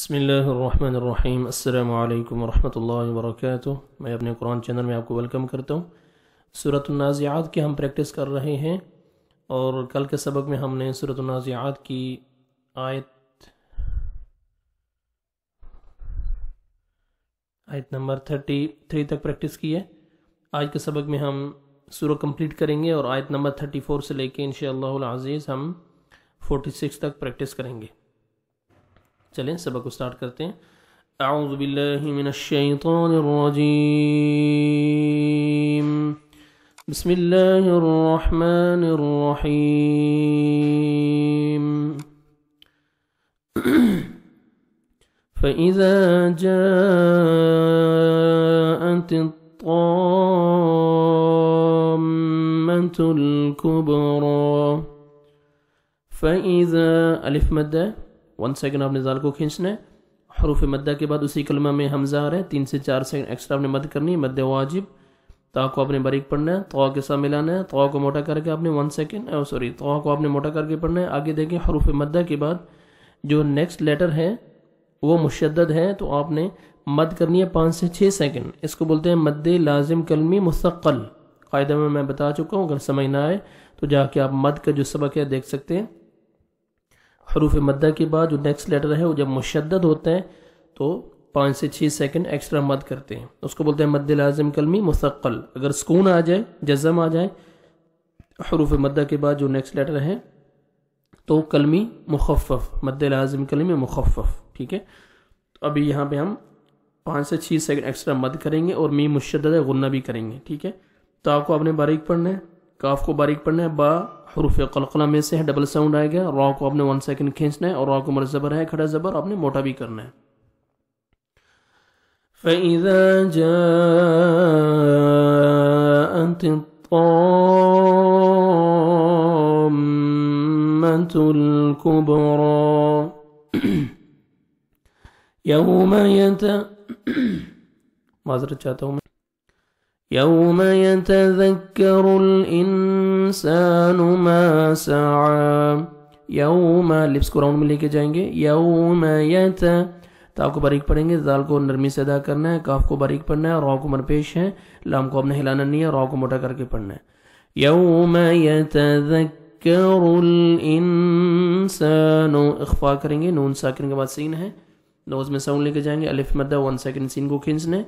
بسم اللہ الرحمن الرحیم۔ السلام علیکم ورحمۃ اللہ وبرکاتہ۔ میں اپنے قرآن چینل میں آپ کو ویلکم کرتا ہوں۔ سورۃ النازعات کی ہم پریکٹس کر رہے ہیں، اور کل کے سبق میں ہم نے سورۃ النازعات کی آیت نمبر 33 تک پریکٹس کی ہے۔ آج کے سبق میں ہم سورہ کمپلیٹ کریں گے، اور آیت نمبر 34 سے لے کے انشاءاللہ العزیز ہم 46 تک پریکٹس کریں گے۔ چلیں سبق کو سٹارٹ کرتے ہیں۔ اعوذ باللہ من الشیطان الرجیم، بسم اللہ الرحمن الرحیم۔ فَإِذَا جَاءَتِ الطَّامَّةُ الْكُبْرَى فَإِذَا الف مدہ 1 سیکنڈ آپ نے زال کو کھینچنا ہے۔ حروف مدہ کے بعد اسی کلمہ میں حمزہ آ رہا ہے، 3 سے 4 سیکنڈ ایکسٹرا آپ نے مد کرنی ہے، مد واجب۔ تا کو آپ نے باریک پڑھنا ہے، طا کے ساتھ ملانا ہے، طا کو موٹا کر کے آپ نے 1 سیکنڈ طا کو آپ نے موٹا کر کے پڑھنا ہے۔ آگے دیکھیں حروف مدہ کے بعد جو نیکسٹ لیٹر ہے وہ مشدد ہے، تو آپ نے مد کرنی ہے 5 سے 6 سیکنڈ۔ اس کو بولتے ہیں مد لازم کلمی مثقل۔ قاعدہ میں بتا چکا ہوں، اگر سمجھ نہ آئے تو جا کے آپ مد کا جو سبق ہے دیکھ سکتے ہیں۔ حروف مدہ کے بعد جو نیکسٹ لیٹر ہے وہ جب مشدد ہوتا ہے تو 5 سے 6 سیکنڈ ایکسٹرا مد کرتے ہیں، اس کو بولتے ہیں مد لازم کلمی مثقل۔ اگر سکون آ جائے، جزم آ جائے حروف مدہ کے بعد جو نیکسٹ لیٹر ہے تو کلمی مخفف، مد لازم کلمی مخفف، ٹھیک ہے۔ تو ابھی یہاں پہ ہم 5 سے 6 سیکنڈ ایکسٹرا مد کریں گے، اور میم مشدد ہے غنہ بھی کریں گے، ٹھیک ہے۔ تا کو آپ نے باریک پڑھنا ہے، کاف کو باریک پڑھنا ہے، با حروف قلقلہ میں سے ہے، ڈبل ساؤنڈ آئے گا۔ را کو آپ نے 1 سیکنڈ کھینچنا ہے، اور را کو مرزبر ہے، کھڑا زبر آپ نے موٹا بھی کرنا ہے۔ فَإِذَا جَاءَتِ الطَّامَّةُ الْكُبْرَى معذرت چاہتا ہوں میں۔ يوم يتذكر الإنسان ما سعى يوم لپس کو راؤنڈ میں لے کے جائیں گے۔ یوم تا کو باریک پڑھیں گے، زال کو نرمی سے ادا کرنا ہے، کاف کو باریک پڑھنا ہے، را کو مرپیش ہے، لام کو آپ نے ہلانا نہیں ہے، را کو موٹا کر کے پڑھنا ہے۔ یوم یتذکر الانسان اخفا کریں گے، نون ساکن کے بعد سین ہے، نوز میں ساؤنڈ لے کے جائیں گے، الف مدہ 1 سیکنڈ سین کو کھینچنے،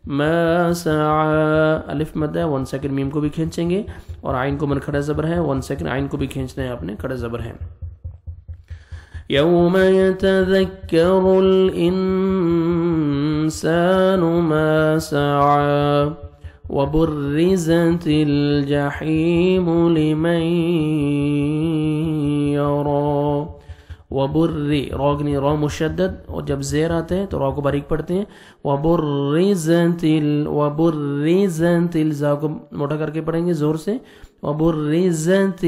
ما سعى الف مدہ 1 سیکنڈ میم کو بھی کھینچیں گے، اور عین کو من کھڑا زبر ہے 1 سیکنڈ عین کو بھی کھینچنا ہے آپ نے، کھڑا زبر ہے۔ یوم یتذکر الانسان ما سعى وبرزت الجحیم لمن یرى وبری راگنی را مشدد، اور جب زیر آتے ہیں تو را کو باریک پڑھتے ہیں۔ وبرزت الزا کو موٹا کر کے پڑھیں گے زور سے، وبرزت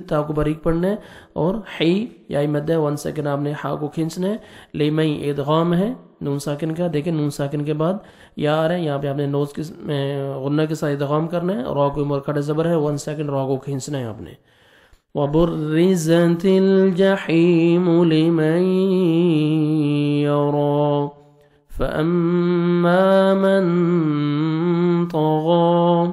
تا کو باریک پڑھنا ہے، اور حی یا مدہ 1 سیکنڈ آپ نے ہا کو کھینچنا ہے۔ لیمئی ادغام ہے نون ساکن کا، دیکھیں نون ساکن کے بعد یا آ رہا ہے، یہاں پہ آپ نے نوز کے غنہ کے ساتھ ادغام کرنا ہے، را کو مرکھڑا زبر ہے 1 سیکنڈ را کو کھینچنا ہے آپ نے۔ وَبُرِّزَتِ الْجَحِيمُ لِمَن يَرَى فَأَمَّا مَن طَغَى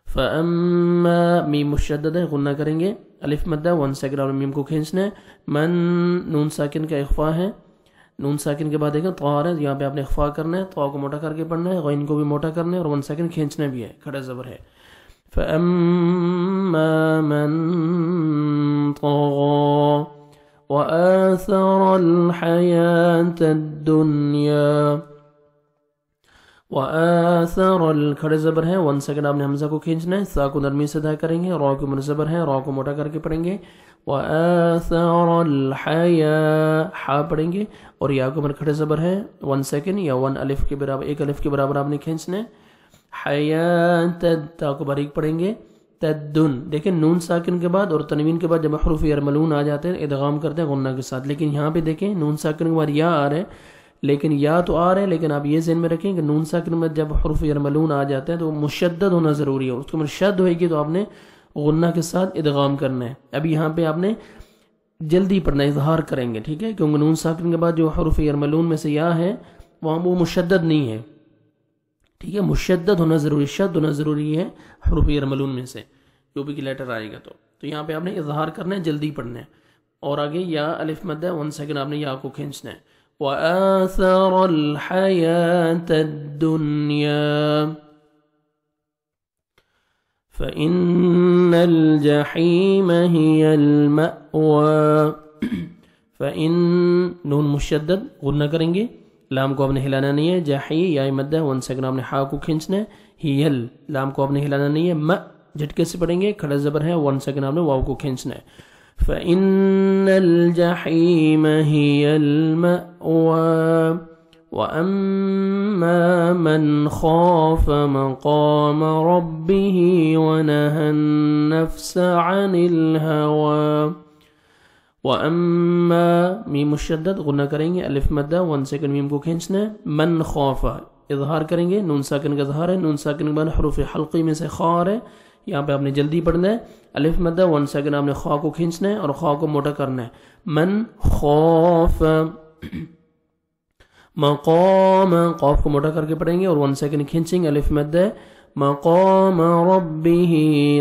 فَأَمَّا میم مشدد ہے غنہ کریں گے، الف مدہ 1 سیکنڈ اور میم کو کھینچنا ہے۔ من نون ساکن کا اخفا ہے، نون ساکن کے بعد دیکھیں طا ہے، یہاں پہ آپ نے اخفا کرنا ہے، طا کو موٹا کر کے پڑھنا ہے، غین کو بھی موٹا کرنا ہے، اور 1 سیکنڈ کھینچنا بھی ہے، کھڑا زبر ہے۔ فَأَمَّا مَن طَغَى وَآثَرَ الْحَيَاةَ الدُّنْيَا وَآثَرَ کھڑے زبر ہے 1 سیکنڈ آپ نے حمزہ کو کھینچنا ہے، سا کو نرمی سے ادا کریں گے، را کو منزبر ہے، را کو موٹا کر کے پڑھیں گے۔ وَآثَرَ الْحَيَاةَ حا پڑھیں گے، اور یا کو کھڑے زبر ہے 1 سیکنڈ یا 1 الف کے برابر، 1 الف کے برابر آپ نے کھینچنا ہے۔ حیات تا کو باریک پڑھیں گے، تدن دیکھیں نون ساکن کے بعد اور تنوین کے بعد جب حروف یرملون آ جاتے ہیں ادغام کرتے ہیں غنہ کے ساتھ، لیکن یہاں پہ دیکھیں نون ساکن کے بعد یا آ رہے ہیں، لیکن یا تو آ رہے ہیں، لیکن آپ یہ ذہن میں رکھیں کہ نون ساکن میں جب حروف یرملون آ جاتے ہیں تو مشدد ہونا ضروری ہے، اس کے اندر شد ہوئے گی تو آپ نے غنہ کے ساتھ ادغام کرنا ہے۔ اب یہاں پہ آپ نے جلدی پڑھنا، اظہار کریں گے، ٹھیک ہے، کیونکہ نون ساکن کے بعد جو حروف یرملون میں سے یا ہے وہاں وہ مشدد نہیں ہے، ٹھیک ہے، مشدد ہونا ضروری، شد ہونا ضروری ہے حروف یرملون میں سے، جو بھی کی لیٹر آئے گا تو یہاں پہ آپ نے اظہار کرنا ہے، جلدی پڑھنا ہے. اور آگے یا الف مد ہے، 1 سیکنڈ آپ نے یا کو کھینچنا ہے. وَآثَرَ الْحَيَاةَ الدُّنْيَا فَإِنَّ الْجَحِيمَ هِيَ الْمَأْوَى. فَإِن نون مشدد غنہ کریں گے، لام کو آپ نے ہلانا نہیں ہے، جحی یا مد ہے، 1 سیکنڈ آپ نے ہا کو کھینچنا ہے. ہیل لام کو آپ نے ہلانا نہیں ہے، جھٹکے سے پڑھیں گے، کھڑا زبر ہے، 1 سیکنڈ آپ نے واو کو کھینچنا ہے. فَإِنَّ الْجَحِيمَ هِيَ الْمَأْوَى وَأَمَّا مَنْ خَافَ مَقَامَ رَبِّهِ وَنَهَى النَّفْسَ عَنِ الْهَوَى. وَأَمَّا میم مشدد غنہ کریں گے، الف مدہ، 1 سیکنڈ میم کو کھینچنا ہے. من خوف اظہار کریں گے، نون ساکن کا اظہار ہے، نون ساکن کے بعد حروف حلقی میں سے خا ہے، یہاں پہ آپ نے جلدی پڑھنا ہے. الف مدہ 1 سیکنڈ آپ نے خا کو کھینچنا ہے اور خا کو موٹا کرنا ہے. من خوف مقام، قاف کو موٹا کر کے پڑھیں گے اور 1 سیکنڈ کھینچیں گے. الف مدہ مقام ربه،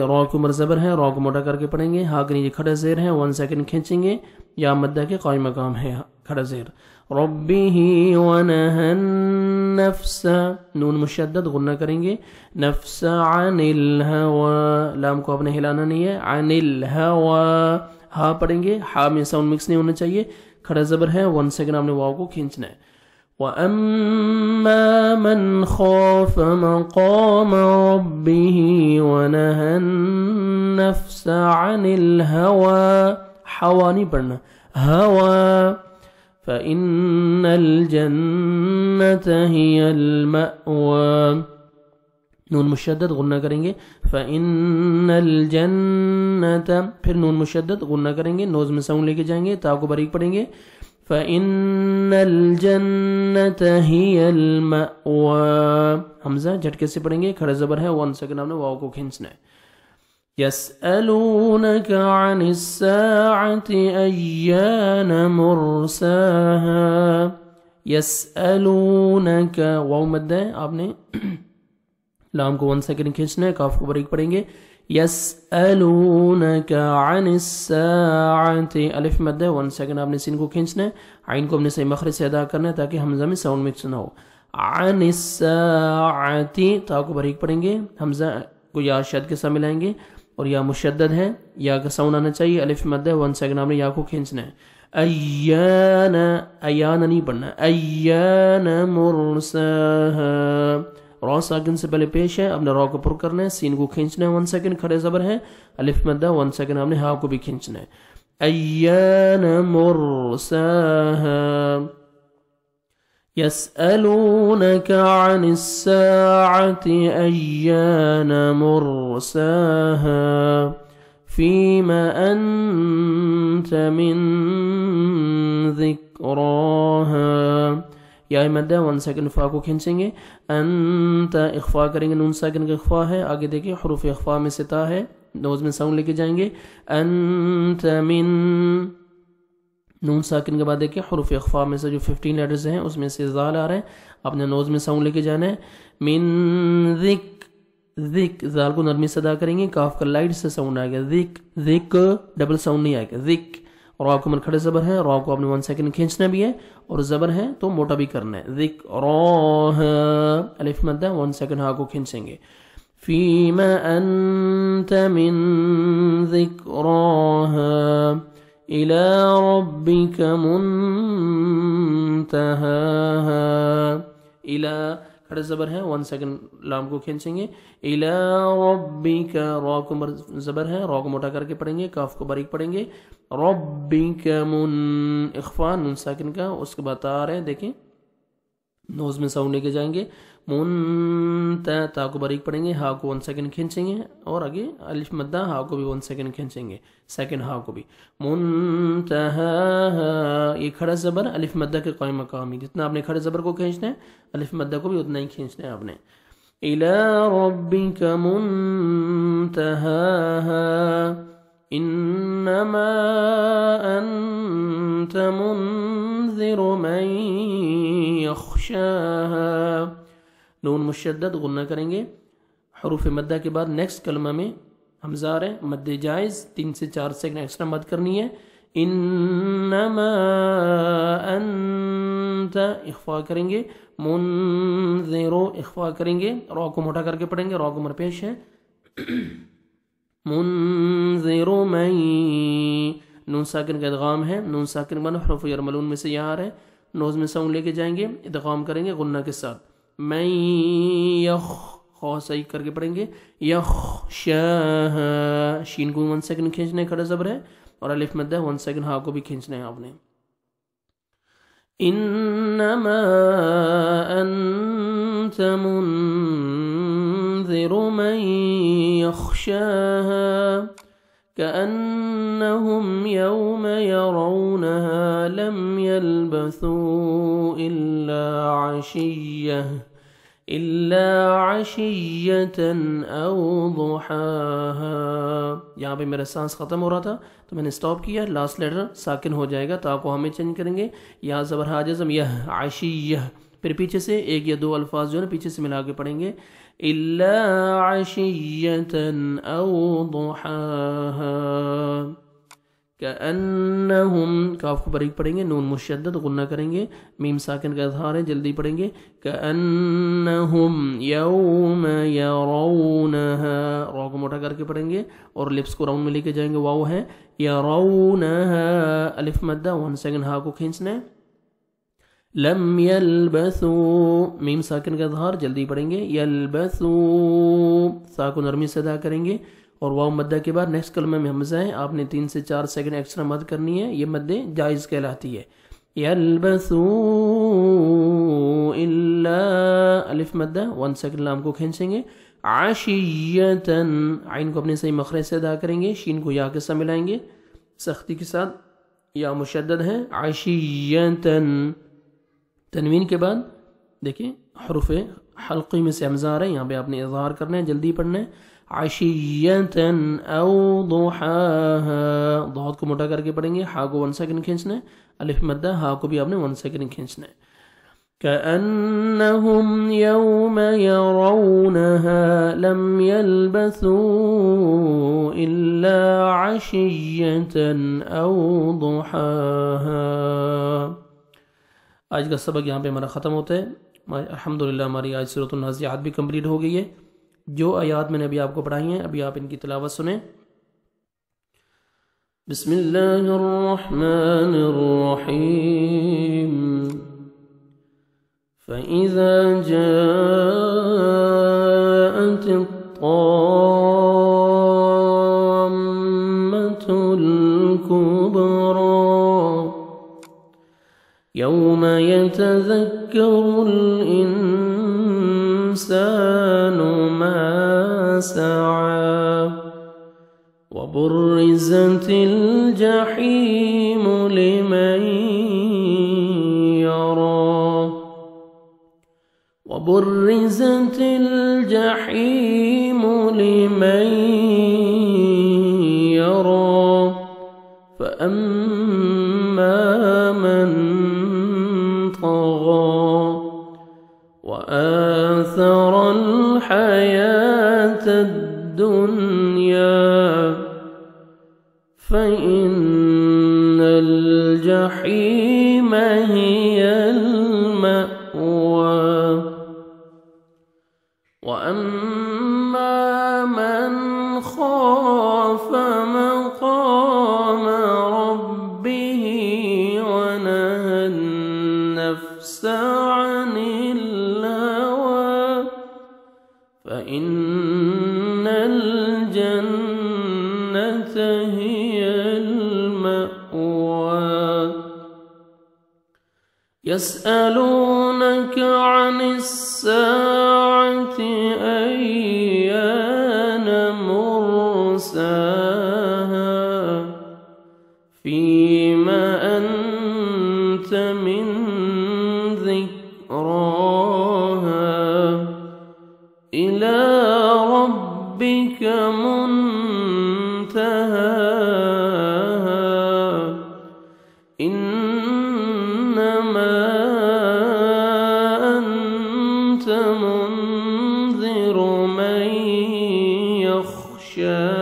را کو مرزبر ہے، را کو موٹا کر کے پڑھیں گے. ہا کے نیچے کھڑا زیر ہے، 1 سیکنڈ کھینچیں گے. یا مدہ کے قائم مقام ہے کھڑا زیر. ربه ونهى النفس، نون مشدد غنہ کریں گے، نفس عن الهوى، لام کو آپ نے ہلانا نہیں ہے، عن الهوى، ہا پڑھیں گے، ہا میں ساؤنڈ مکس نہیں ہونا چاہیے، کھڑا زبر ہے، 1 سیکنڈ آپ نے واو کو کھینچنا ہے. وَأَمَّا مَنْ خَافَ مَقَامَ رَبِّهِ وَنَهَى النَّفْسَ عَنِ الْهَوَى، ہوا نہیں پڑھنا، ہوا. فَإِنَّ الْجَنَّةَ هِيَ الْمَأْوَى، نون مشدد غنہ کریں گے. فَإِنَّ الْجَنَّةَ، پھر نون مشدد غنہ کریں گے، نوز میں ساؤنڈ لے کے جائیں گے، تا کو باریک پڑھیں گے. فَإِنَّ الْجَنَّةَ هِيَ الْمَأْوَى، حمزہ جھٹکے سے پڑھیں گے، کھڑا زبر ہے، 1 سیکنڈ آپ نے واو کو کھینچنا ہے. يَسْأَلُونَكَ عَنِ السَّاعَةِ أَيَّانَ مُرْسَاهَا. يَسْأَلُونَكَ واو مد ہے، آپ نے لام کو 1 سیکنڈ کھینچنا ہے، کاف کو باریک پڑھیں گے. يَسْأَلُونَكَ عَنِ السَّاعَةِ، الف مد ہے، 1 سیکنڈ آپ نے سین کو کھینچنا ہے، عین کو ہم نے صحیح مخرج سے ادا کرنا ہے تاکہ حمزہ میں ساؤنڈ مکس نہ ہو. عن الساعة، تا کو باریک پڑھیں گے، حمزہ کو یا شد کے ساتھ ملائیں گے اور یا مشدد ہے، یا کا ساؤنڈ آنا چاہیے. الف مد ہے، 1 سیکنڈ آپ نے یا کو کھینچنا ہے. ایان، ایان نہیں پڑھنا، ایان مرساها، را ساکن سے پہلے پیش ہے، اپنے را کو پر کرنا ہے، سین کو کھینچنا ہے، 1 سیکنڈ کھڑے زبر ہے، الف مدہ 1 سیکنڈ آپ نے ہا کو بھی کھینچنا ہے. ایان مرساها. يَسْأَلُونَكَ عَنِ السَّاعَةِ أَيَّانَ مُرْسَاهَا فِيمَ أَنْتَ مِنْ ذِكْرَاهَا. یا مدہ 1 سیکنڈ فا کو کھینچیں گے، انت اخفا کریں گے، نون ساکن کا اخفا ہے، آگے دیکھیں حروف اخفا میں سے تا ہے، نوز میں ساؤنڈ لے کے جائیں گے. انت من، نون ساکن کے بعد دیکھیں حروف اخفا میں سے جو 15 لیٹرز ہیں اس میں سے زال آ رہا ہے، اپنے نوز میں ساؤنڈ لے کے جانا ہے. من ذک، ذک زال کو نرمی سے ادا کریں گے، کاف کا لائٹ سے ساؤنڈ آئے گا، ذک، ذک ڈبل ساؤنڈ نہیں آئے گا، ذک. اور را کو من کھڑے زبر ہے، را کو آپ نے 1 سیکنڈ کھینچنا بھی ہے اور زبر ہے تو موٹا بھی کرنا ہے. ذک راہ، الف مدہ 1 سیکنڈ ہا کو کھینچیں گے. فیم انت من ذکراہا الى ربک منتہاہا. الى کھڑے زبر ہے، 1 سیکنڈ لام کو کھینچیں گے. الى ربک، را کو زبر ہے، را کو موٹا کر کے پڑھیں گے، کاف کو باریک پڑھیں گے. ربک من، اخفا نون ساکن کا، اس کے بعد آ رہے ہیں دیکھیں، نوز میں ساؤنڈ لے کے جائیں گے. منتا، تا کو باریک پڑھیں گے، ہا کو 1 سیکنڈ کھینچیں گے اور آگے الف مدہ ہا کو بھی 1 سیکنڈ کھینچیں گے، سیکنڈ ہا کو بھی. منتہا، یہ کھڑا زبر الف مدہ کے قائم مقامی، جتنا آپ نے کھڑے زبر کو کھینچنا ہے الف مدہ کو بھی اتنا ہی کھینچنا ہے آپ نے. الى ربک منتہاہا انما انت منذر من یخشاها، نون مشدد غنہ کریں گے. حروف مدہ کے بعد نیکسٹ کلمہ میں حمزہ آ رہا ہے، مد جائز 3 سے 4 سیکنڈ ایکسٹرا مد کرنی ہے. انما انت اخفا کریں گے، منذر اخفا کریں گے، را کو موٹا کر کے پڑھیں گے، را کو مرپیش ہے. منذر من، نون ساکن کا ادغام ہے، نون ساکن بنا حروف یرملون میں سے یہ آ رہا ہے، نوز میں ساؤنڈ لے کے جائیں گے، ادغام کریں گے غنہ کے ساتھ. من یخ، خو صحیح کر کے پڑھیں گے، یخشاہ، شین کو 1 سیکنڈ کھینچنا ہے، کھڑا زبر ہے، اور الف مدہ 1 سیکنڈ ہا کو بھی کھینچنا ہے آپ نے. انما انت منذر من يخشاها كأنهم يوم يرونها لم يلبثوا إلا عشية أو ضحاها. یہاں پہ میرا سانس ختم ہو رہا تھا تو میں نے سٹاپ کیا، لاسٹ لیٹر ساکن ہو جائے گا، تو آپ کو ہمیں چینج کریں گے. یا زبر ہا جزم یہ عشیہ، پھر پیچھے سے 1 یا 2 الفاظ جو ہے پیچھے سے ملا کے پڑھیں گے، إلا عشية أو ضحاها. كأنهم، کاف کو باریک پڑھیں گے، نون مشدد غنہ کریں گے، میم ساکن کا اظہار ہے، جلدی پڑھیں گے. كأنهم يوم يرونها، را کو موٹا کر کے پڑھیں گے اور لپس کو راؤنڈ میں لے کے جائیں گے، واو ہے، يرونها، الف مدہ 1 سیکنڈ ہا کو کھینچنا ہے. لم يلبثوا، میم ساکن کا اظہار، جلدی پڑھیں گے، يلبثوا، سا کو نرمی سے ادا کریں گے، اور واو مدہ کے بعد نیکسٹ کلمہ میں حمزہ ہے، آپ نے 3 سے 4 سیکنڈ ایکسٹرا مد کرنی ہے، یہ مد جائز کہلاتی ہے. يلبثوا الا، الف مدہ 1 سیکنڈ لام کو کھینچیں گے. عشیتن، عین کو اپنے صحیح مخرج سے ادا کریں گے، شین کو یا کے ساتھ ملائیں گے سختی کے ساتھ، یا مشدد ہے، عشیتن. تنوین کے بعد دیکھیں حروف حلقی میں سے حمزہ آ رہا ہے، یہاں پہ آپ نے اظہار کرنا ہے، جلدی پڑھنا ہے. عشیتن او ضحاها، ضاد کو موٹا کر کے پڑھیں گے، ہا کو 1 سیکنڈ کھینچنا ہے، الف مدہ ہا کو بھی آپ نے 1 سیکنڈ کھینچنا ہے. كأنهم يوم يرونها لم يلبثوا إلا عشية أو ضحاها. آج کا سبق یہاں پہ ہمارا ختم ہوتا ہے. الحمدللہ ہماری آج سورۃ النازعات بھی کمپلیٹ ہو گئی ہے. جو آیات میں نے ابھی آپ کو پڑھائی ہیں، ابھی آپ ان کی تلاوت سنیں. بسم اللہ الرحمن الرحیم. فَإِذَا جَاءَتِ الطَّامَّةُ الْكُبْرَى يَوْمَ يَتَذَكَّرُ الْإِنسَانُ مَا سَعَى وَبُرِّزَتِ الْجَحِيمُ لِمَنْ يَرَى وَبُرِّزَتِ الْجَحِيمُ لِمَنْ يَرَى فَأَمَّا مَنْ طغى وآثر الحياة الدنيا فإن الجحيم هي المأوى وأما من خاف مقام ربه ونهى النفس عن الهوى فإن الجنة هي المأوى يسألونك عن الساعة أيان مرساها فيما أنت من ذكراها إلى ربك منتهاها إنما أنت منذر من يخشاها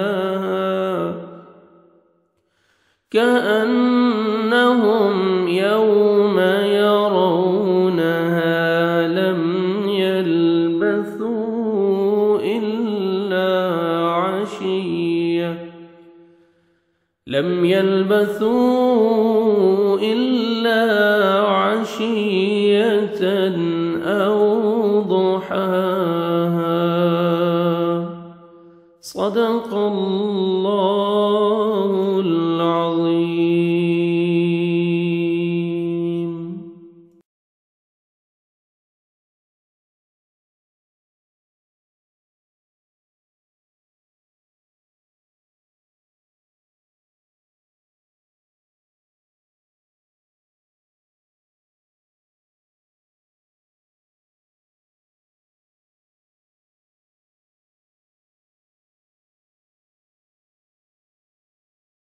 كأنهم يوم يرونها لم يلبثوا إلا عشية أو ضحاها. صدق الله